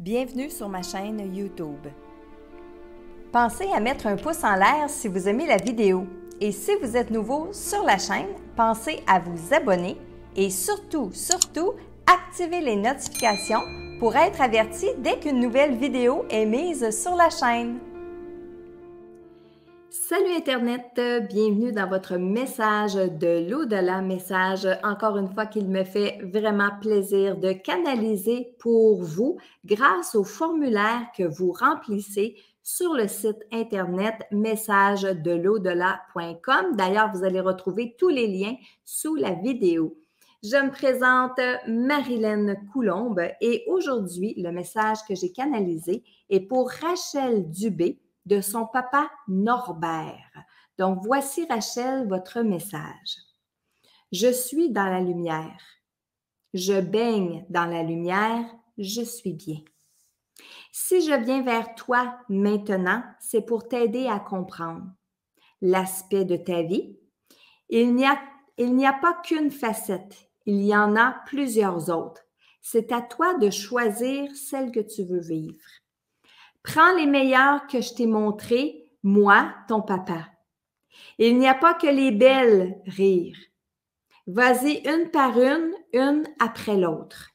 Bienvenue sur ma chaîne YouTube. Pensez à mettre un pouce en l'air si vous aimez la vidéo. Et si vous êtes nouveau sur la chaîne, pensez à vous abonner et surtout, activez les notifications pour être averti dès qu'une nouvelle vidéo est mise sur la chaîne. Salut Internet, bienvenue dans votre message de l'au-delà, message encore une fois qu'il me fait vraiment plaisir de canaliser pour vous grâce au formulaire que vous remplissez sur le site Internet messagedelaudelà.com. D'ailleurs, vous allez retrouver tous les liens sous la vidéo. Je me présente Marilyn Coulombe et aujourd'hui, le message que j'ai canalisé est pour Rachel Dubé de son papa Norbert. Donc, voici Rachel, votre message. Je suis dans la lumière. Je baigne dans la lumière. Je suis bien. Si je viens vers toi maintenant, c'est pour t'aider à comprendre l'aspect de ta vie. Il n'y a pas qu'une facette. Il y en a plusieurs autres. C'est à toi de choisir celle que tu veux vivre. Prends les meilleures que je t'ai montrées, moi, ton papa. Il n'y a pas que les belles rires. Vas-y une par une après l'autre.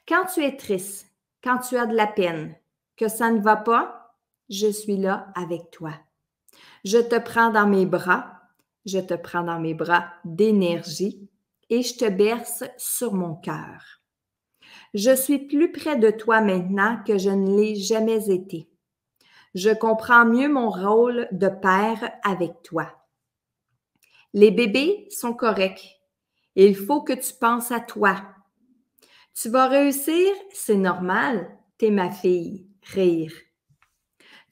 Quand tu es triste, quand tu as de la peine, que ça ne va pas, je suis là avec toi. Je te prends dans mes bras d'énergie et je te berce sur mon cœur. Je suis plus près de toi maintenant que je ne l'ai jamais été. Je comprends mieux mon rôle de père avec toi. Les bébés sont corrects. Il faut que tu penses à toi. Tu vas réussir, c'est normal, t'es ma fille, rire.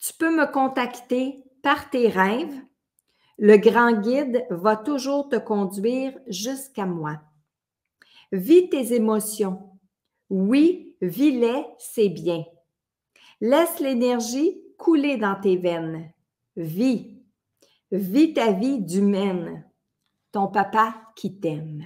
Tu peux me contacter par tes rêves. Le grand guide va toujours te conduire jusqu'à moi. Vis tes émotions. Oui, vis-les, c'est bien. Laisse l'énergie couler dans tes veines. Vis ta vie d'humaine. Ton papa qui t'aime.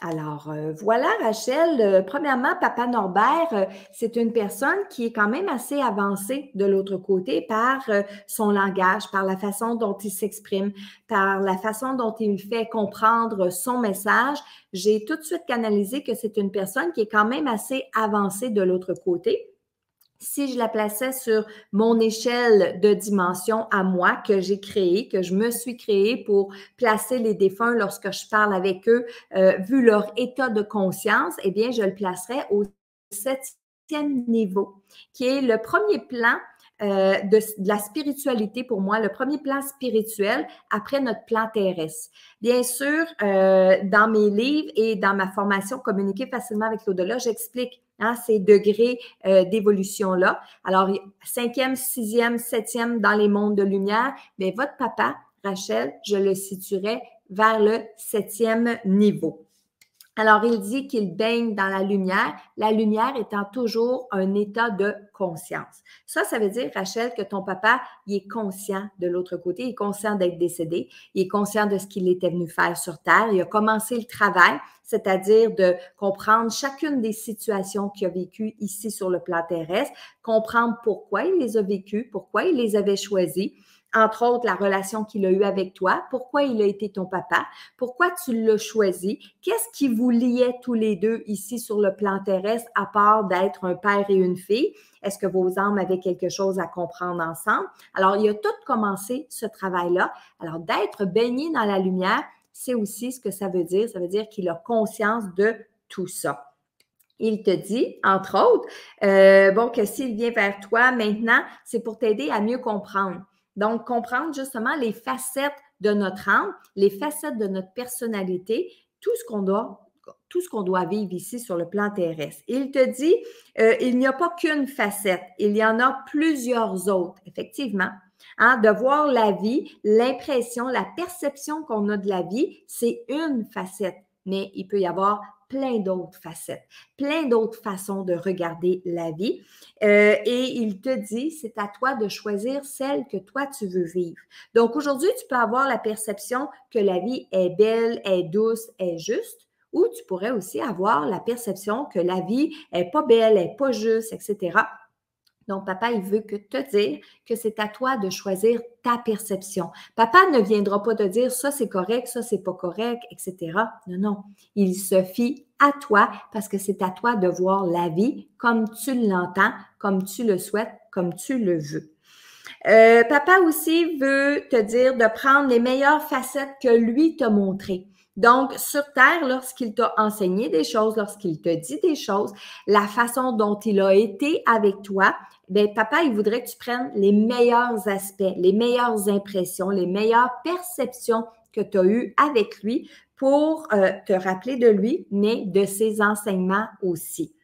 Alors, voilà, Rachel. Premièrement, Papa Norbert, c'est une personne qui est quand même assez avancée de l'autre côté par son langage, par la façon dont il s'exprime, par la façon dont il fait comprendre son message. J'ai tout de suite canalisé que c'est une personne qui est quand même assez avancée de l'autre côté. Si je la plaçais sur mon échelle de dimension à moi que j'ai créée, que je me suis créée pour placer les défunts lorsque je parle avec eux, vu leur état de conscience, eh bien, je le placerais au 7e niveau, qui est le premier plan de la spiritualité pour moi, le premier plan spirituel après notre plan terrestre. Bien sûr, dans mes livres et dans ma formation Communiquer facilement avec l'au-delà, j'explique ces degrés d'évolution-là. Alors, 5e, 6e, 7e dans les mondes de lumière, mais votre papa, Rachel, je le situerais vers le 7e niveau. Alors, il dit qu'il baigne dans la lumière étant toujours un état de conscience. Ça veut dire, Rachel, que ton papa, il est conscient de l'autre côté, il est conscient d'être décédé, il est conscient de ce qu'il était venu faire sur Terre, il a commencé le travail, c'est-à-dire de comprendre chacune des situations qu'il a vécues ici sur le plan terrestre, comprendre pourquoi il les a vécues, pourquoi il les avait choisies, entre autres, la relation qu'il a eue avec toi, pourquoi il a été ton papa, pourquoi tu l'as choisi, qu'est-ce qui vous liait tous les deux ici sur le plan terrestre, à part d'être un père et une fille? Est-ce que vos âmes avaient quelque chose à comprendre ensemble? Alors, il a tout commencé ce travail-là. Alors, d'être baigné dans la lumière, c'est aussi ce que ça veut dire. Ça veut dire qu'il a conscience de tout ça. Il te dit, entre autres, que s'il vient vers toi maintenant, c'est pour t'aider à mieux comprendre. Donc, comprendre justement les facettes de notre âme, les facettes de notre personnalité, tout ce qu'on doit vivre ici sur le plan terrestre. Il te dit, il n'y a pas qu'une facette, il y en a plusieurs autres, effectivement. De voir la vie, l'impression, la perception qu'on a de la vie, c'est une facette, mais il peut y avoir plein d'autres facettes, plein d'autres façons de regarder la vie. Et il te dit, c'est à toi de choisir celle que toi, tu veux vivre. Donc, aujourd'hui, tu peux avoir la perception que la vie est belle, est douce, est juste, Ou tu pourrais aussi avoir la perception que la vie n'est pas belle, n'est pas juste, etc. Donc, papa, il veut te dire que c'est à toi de choisir ta perception. Papa ne viendra pas te dire ça c'est correct, ça c'est pas correct, etc. Non, non. Il se fie à toi parce que c'est à toi de voir la vie comme tu l'entends, comme tu le souhaites, comme tu le veux. Papa aussi veut te dire de prendre les meilleures facettes que lui t'a montrées. Donc, sur Terre, lorsqu'il t'a enseigné des choses, lorsqu'il te dit des choses, la façon dont il a été avec toi, bien, papa, il voudrait que tu prennes les meilleurs aspects, les meilleures impressions, les meilleures perceptions que tu as eues avec lui pour te rappeler de lui, mais de ses enseignements aussi.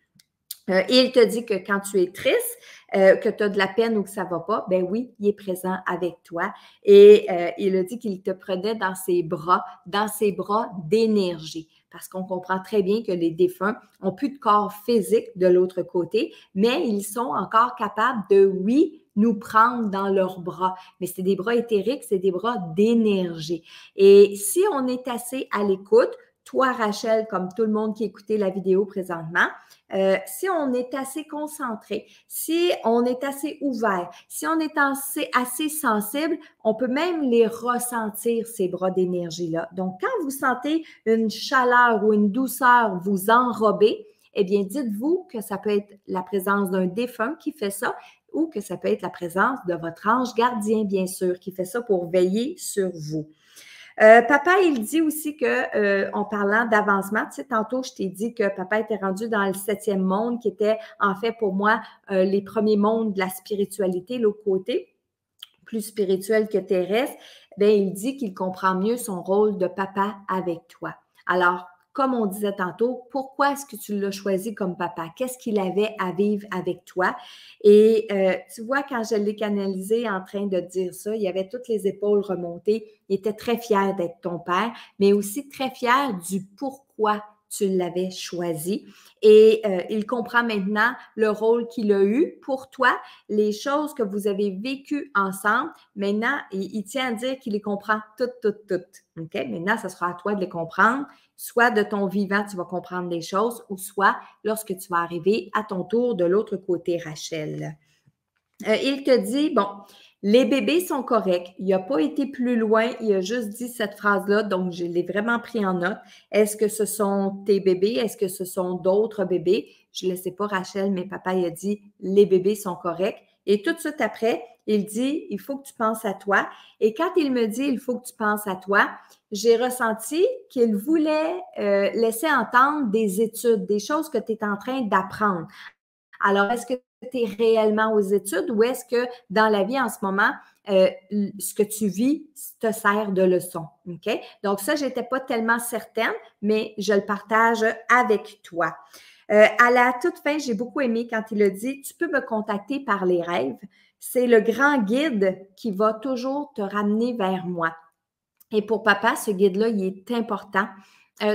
Et il te dit que quand tu es triste, que tu as de la peine ou que ça ne va pas, ben oui, il est présent avec toi. Et il a dit qu'il te prenait dans ses bras d'énergie. Parce qu'on comprend très bien que les défunts n'ont plus de corps physique de l'autre côté, mais ils sont encore capables de, oui, nous prendre dans leurs bras. Mais c'est des bras éthériques, c'est des bras d'énergie. Et si on est assez à l'écoute, toi, Rachel, comme tout le monde qui écoutait la vidéo présentement, si on est assez concentré, si on est assez ouvert, si on est assez sensible, on peut même les ressentir, ces bras d'énergie-là. Donc, quand vous sentez une chaleur ou une douceur vous enrober, eh bien, dites-vous que ça peut être la présence d'un défunt qui fait ça ou que ça peut être la présence de votre ange gardien, bien sûr, qui fait ça pour veiller sur vous. Papa, il dit aussi que, en parlant d'avancement, tu sais, tantôt, je t'ai dit que papa était rendu dans le 7e monde, qui était en fait pour moi les premiers mondes de la spiritualité, l'autre côté, plus spirituel que terrestre. Bien, il dit qu'il comprend mieux son rôle de papa avec toi. Alors, comme on disait tantôt, pourquoi est-ce que tu l'as choisi comme papa? Qu'est-ce qu'il avait à vivre avec toi? Et tu vois, quand je l'ai canalisé en train de dire ça, il avait toutes les épaules remontées. Il était très fier d'être ton père, mais aussi très fier du pourquoi tu l'avais choisi. Et il comprend maintenant le rôle qu'il a eu pour toi, les choses que vous avez vécues ensemble. Maintenant, il tient à dire qu'il les comprend toutes. OK? Maintenant, ce sera à toi de les comprendre. Soit de ton vivant, tu vas comprendre des choses, ou soit lorsque tu vas arriver à ton tour de l'autre côté, Rachel. Il te dit, bon, les bébés sont corrects. Il n'a pas été plus loin. Il a juste dit cette phrase-là, donc je l'ai vraiment pris en note. Est-ce que ce sont tes bébés? Est-ce que ce sont d'autres bébés? Je ne le sais pas, Rachel, mais papa il a dit, les bébés sont corrects. Et tout de suite après, il dit, il faut que tu penses à toi. Et quand il me dit, il faut que tu penses à toi, j'ai ressenti qu'il voulait laisser entendre des études, des choses que tu es en train d'apprendre. Alors, est-ce que tu es réellement aux études ou est-ce que dans la vie en ce moment, ce que tu vis te sert de leçon? OK? Donc, ça, je n'étais pas tellement certaine, mais je le partage avec toi. À la toute fin, j'ai beaucoup aimé quand il a dit, tu peux me contacter par les rêves. C'est le grand guide qui va toujours te ramener vers moi. Et pour papa, ce guide-là, il est important.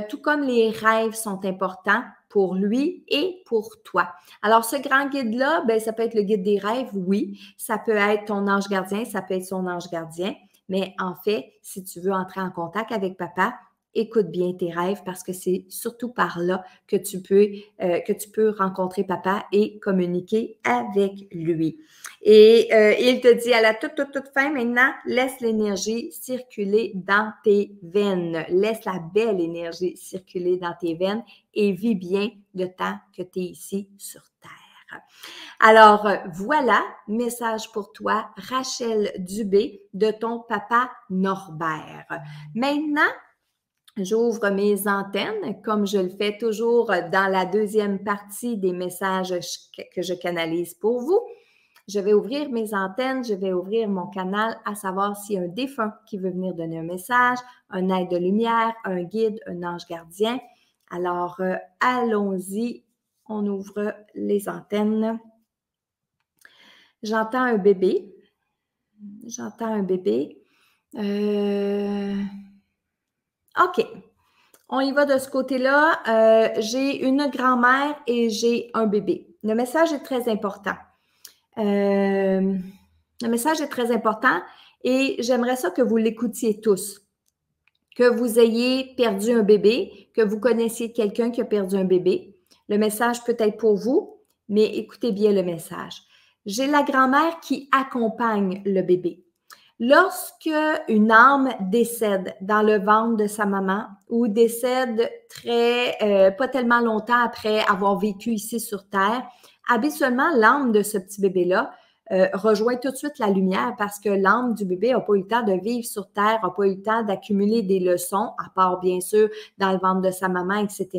Tout comme les rêves sont importants pour lui et pour toi. Alors, ce grand guide-là, ben, ça peut être le guide des rêves, oui. Ça peut être ton ange gardien, ça peut être son ange gardien. Mais en fait, si tu veux entrer en contact avec papa, écoute bien tes rêves parce que c'est surtout par là que tu peux rencontrer papa et communiquer avec lui. Et il te dit à la toute fin maintenant, laisse l'énergie circuler dans tes veines. Laisse la belle énergie circuler dans tes veines et vis bien le temps que tu es ici sur Terre. Alors, voilà, message pour toi, Rachel Dubé, de ton papa Norbert. Maintenant, j'ouvre mes antennes, comme je le fais toujours dans la deuxième partie des messages que je canalise pour vous. Je vais ouvrir mes antennes, je vais ouvrir mon canal à savoir s'il y a un défunt qui veut venir donner un message, un aide de lumière, un guide, un ange gardien. Alors, allons-y, on ouvre les antennes. J'entends un bébé. J'entends un bébé. OK. On y va de ce côté-là. J'ai une grand-mère et j'ai un bébé. Le message est très important. Le message est très important et j'aimerais ça que vous l'écoutiez tous. que vous ayez perdu un bébé, que vous connaissiez quelqu'un qui a perdu un bébé. Le message peut être pour vous, mais écoutez bien le message. J'ai la grand-mère qui accompagne le bébé. Lorsque une âme décède dans le ventre de sa maman ou décède pas tellement longtemps après avoir vécu ici sur Terre, habituellement, l'âme de ce petit bébé-là rejoint tout de suite la lumière parce que l'âme du bébé n'a pas eu le temps de vivre sur Terre, n'a pas eu le temps d'accumuler des leçons, à part bien sûr dans le ventre de sa maman, etc.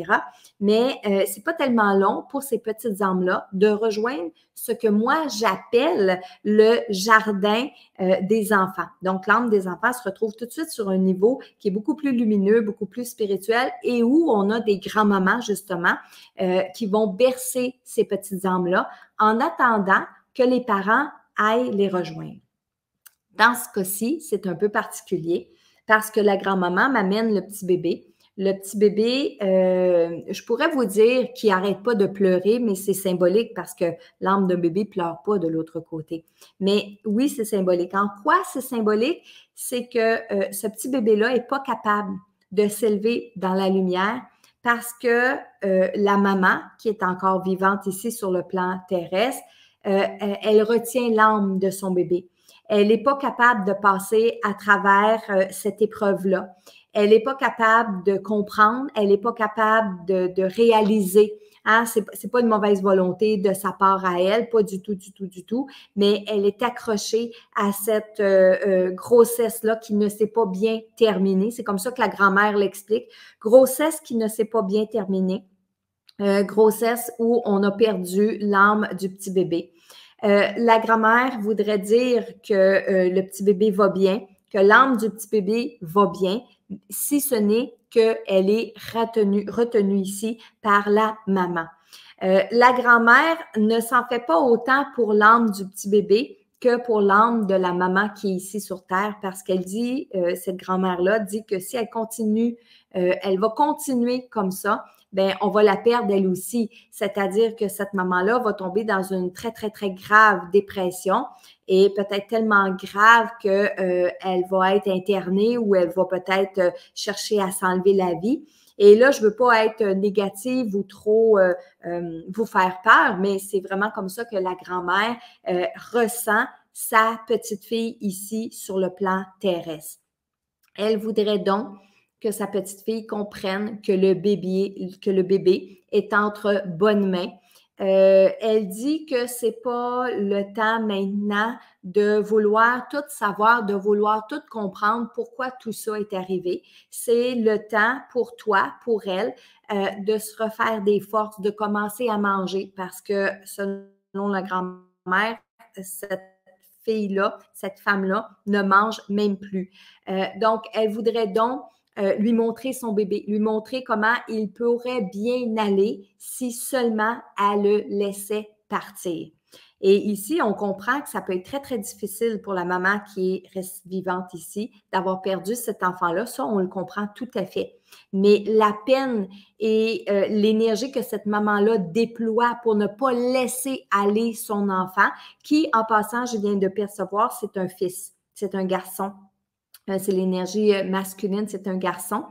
Mais c'est pas tellement long pour ces petites âmes-là de rejoindre ce que moi j'appelle le jardin des enfants. Donc, l'âme des enfants se retrouve tout de suite sur un niveau qui est beaucoup plus lumineux, beaucoup plus spirituel et où on a des grands-mamans, justement, qui vont bercer ces petites âmes-là en attendant que les parents aillent les rejoindre. Dans ce cas-ci, c'est un peu particulier parce que la grand-maman m'amène le petit bébé. Le petit bébé, je pourrais vous dire qu'il n'arrête pas de pleurer, mais c'est symbolique parce que l'âme d'un bébé ne pleure pas de l'autre côté. Mais oui, c'est symbolique. En quoi c'est symbolique? C'est que ce petit bébé-là n'est pas capable de s'élever dans la lumière parce que la maman, qui est encore vivante ici sur le plan terrestre, elle retient l'âme de son bébé. Elle n'est pas capable de passer à travers cette épreuve-là. Elle n'est pas capable de comprendre, elle n'est pas capable de réaliser. Hein? C'est pas une mauvaise volonté de sa part à elle, pas du tout, du tout, du tout, mais elle est accrochée à cette grossesse-là qui ne s'est pas bien terminée. C'est comme ça que la grand-mère l'explique. Grossesse qui ne s'est pas bien terminée. Grossesse où on a perdu l'âme du petit bébé. La grand-mère voudrait dire que le petit bébé va bien, que l'âme du petit bébé va bien, si ce n'est qu'elle est retenue ici par la maman. La grand-mère ne s'en fait pas autant pour l'âme du petit bébé que pour l'âme de la maman qui est ici sur Terre, parce qu'elle dit, cette grand-mère-là dit que si elle continue, elle va continuer comme ça, ben on va la perdre elle aussi. C'est-à-dire que cette maman-là va tomber dans une très, très, très grave dépression et peut-être tellement grave qu'elle va être internée ou elle va peut-être chercher à s'enlever la vie. Et là, je veux pas être négative ou trop vous faire peur, mais c'est vraiment comme ça que la grand-mère ressent sa petite fille ici sur le plan terrestre. Elle voudrait donc que sa petite fille comprenne que le bébé est entre bonnes mains. Elle dit que c'est pas le temps maintenant de vouloir tout savoir, de vouloir tout comprendre pourquoi tout ça est arrivé. C'est le temps pour toi, pour elle, de se refaire des forces, de commencer à manger parce que selon la grand-mère, cette fille-là, cette femme-là ne mange même plus. Donc, elle voudrait donc lui montrer son bébé, lui montrer comment il pourrait bien aller si seulement elle le laissait partir. Et ici, on comprend que ça peut être très, très difficile pour la maman qui reste vivante ici d'avoir perdu cet enfant-là. Ça, on le comprend tout à fait. Mais la peine et l'énergie que cette maman-là déploie pour ne pas laisser aller son enfant, qui, en passant, je viens de percevoir, c'est un fils, c'est un garçon. C'est l'énergie masculine, c'est un garçon.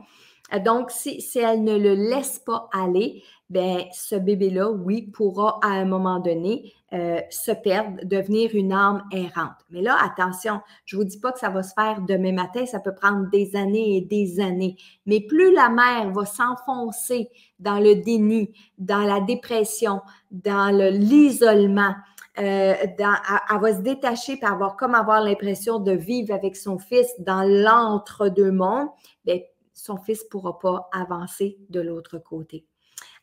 Donc, si elle ne le laisse pas aller, ben ce bébé-là, oui, pourra à un moment donné se perdre, devenir une âme errante. Mais là, attention, je vous dis pas que ça va se faire demain matin, ça peut prendre des années et des années. Mais plus la mère va s'enfoncer dans le déni, dans la dépression, dans l'isolement, elle va se détacher et avoir l'impression de vivre avec son fils dans l'entre-deux-mondes, bien, son fils ne pourra pas avancer de l'autre côté.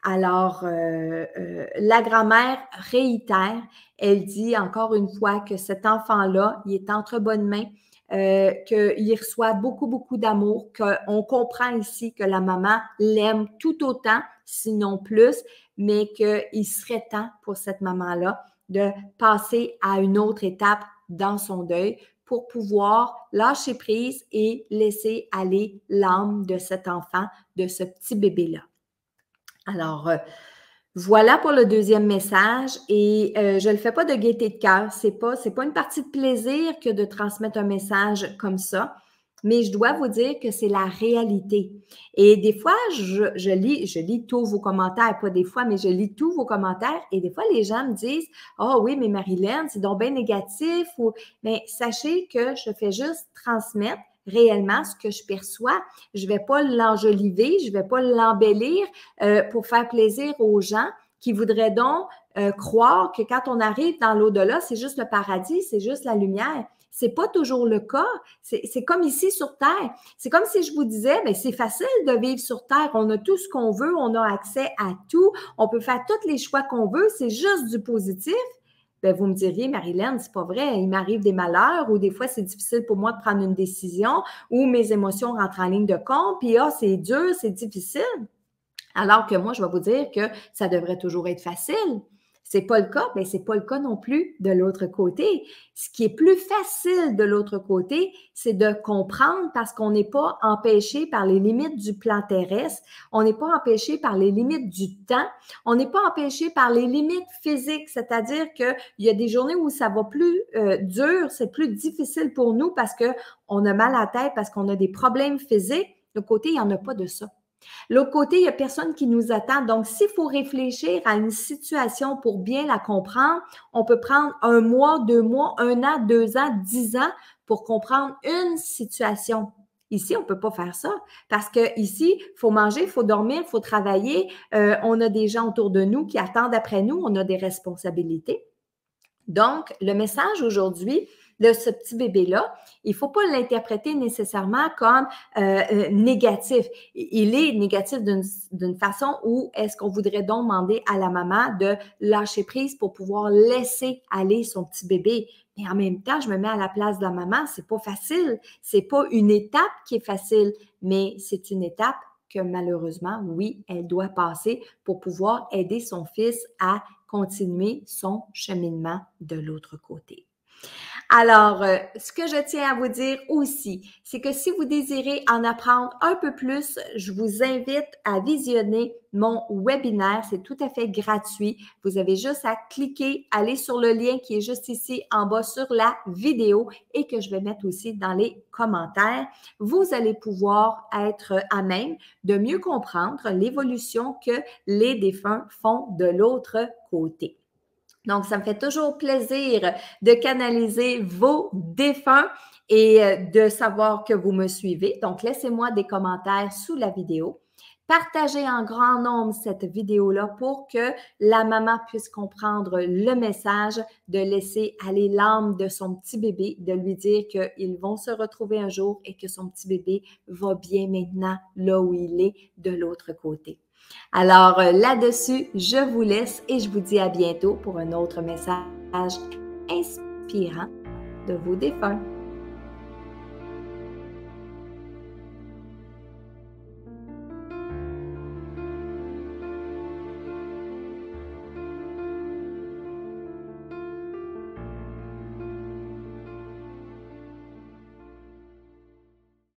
Alors, la grand-mère réitère, elle dit encore une fois que cet enfant-là, il est entre bonnes mains, qu'il reçoit beaucoup, beaucoup d'amour, qu'on comprend ici que la maman l'aime tout autant, sinon plus, mais qu'il serait temps pour cette maman-là de passer à une autre étape dans son deuil pour pouvoir lâcher prise et laisser aller l'âme de cet enfant, de ce petit bébé-là. Alors, voilà pour le deuxième message et je ne le fais pas de gaieté de cœur. C'est pas une partie de plaisir que de transmettre un message comme ça. mais je dois vous dire que c'est la réalité. Et des fois, je lis tous vos commentaires, pas des fois, mais je lis tous vos commentaires et des fois, les gens me disent « Ah oui, mais Marilyn, c'est donc bien négatif. » Mais sachez que je fais juste transmettre réellement ce que je perçois. Je ne vais pas l'enjoliver, je ne vais pas l'embellir pour faire plaisir aux gens qui voudraient donc croire que quand on arrive dans l'au-delà, c'est juste le paradis, c'est juste la lumière. C'est pas toujours le cas. C'est comme ici sur Terre. C'est comme si je vous disais, mais c'est facile de vivre sur Terre. On a tout ce qu'on veut, on a accès à tout, on peut faire tous les choix qu'on veut, c'est juste du positif. Ben, vous me diriez, Marilyn, c'est pas vrai, il m'arrive des malheurs ou des fois c'est difficile pour moi de prendre une décision ou mes émotions rentrent en ligne de compte, puis c'est dur, c'est difficile. Alors que moi, je vais vous dire que ça devrait toujours être facile. C'est pas le cas, mais c'est pas le cas non plus de l'autre côté. Ce qui est plus facile de l'autre côté, c'est de comprendre parce qu'on n'est pas empêché par les limites du plan terrestre, on n'est pas empêché par les limites du temps, on n'est pas empêché par les limites physiques, c'est-à-dire qu'il y a des journées où ça va plus dur, c'est plus difficile pour nous parce qu'on a mal à la tête, parce qu'on a des problèmes physiques. De côté, il n'y en a pas de ça. L'autre côté, il n'y a personne qui nous attend. Donc, s'il faut réfléchir à une situation pour bien la comprendre, on peut prendre 1 mois, 2 mois, 1 an, 2 ans, 10 ans pour comprendre une situation. Ici, on ne peut pas faire ça parce que ici, il faut manger, il faut dormir, il faut travailler. On a des gens autour de nous qui attendent après nous. On a des responsabilités. Donc, le message aujourd'hui de ce petit bébé-là, il ne faut pas l'interpréter nécessairement comme négatif. Il est négatif d'une façon où est-ce qu'on voudrait donc demander à la maman de lâcher prise pour pouvoir laisser aller son petit bébé. Mais en même temps, je me mets à la place de la maman, c'est pas facile. C'est pas une étape qui est facile, mais c'est une étape que malheureusement, oui, elle doit passer pour pouvoir aider son fils à continuer son cheminement de l'autre côté. Alors, ce que je tiens à vous dire aussi, c'est que si vous désirez en apprendre un peu plus, je vous invite à visionner mon webinaire. C'est tout à fait gratuit. Vous avez juste à cliquer, aller sur le lien qui est juste ici en bas sur la vidéo et que je vais mettre aussi dans les commentaires. Vous allez pouvoir être à même de mieux comprendre l'évolution que les défunts font de l'autre côté. Donc, ça me fait toujours plaisir de canaliser vos défunts et de savoir que vous me suivez. Donc, laissez-moi des commentaires sous la vidéo. Partagez en grand nombre cette vidéo-là pour que la maman puisse comprendre le message, de laisser aller l'âme de son petit bébé, de lui dire qu'ils vont se retrouver un jour et que son petit bébé va bien maintenant là où il est de l'autre côté. Alors là-dessus, je vous laisse et je vous dis à bientôt pour un autre message inspirant de vos défunts.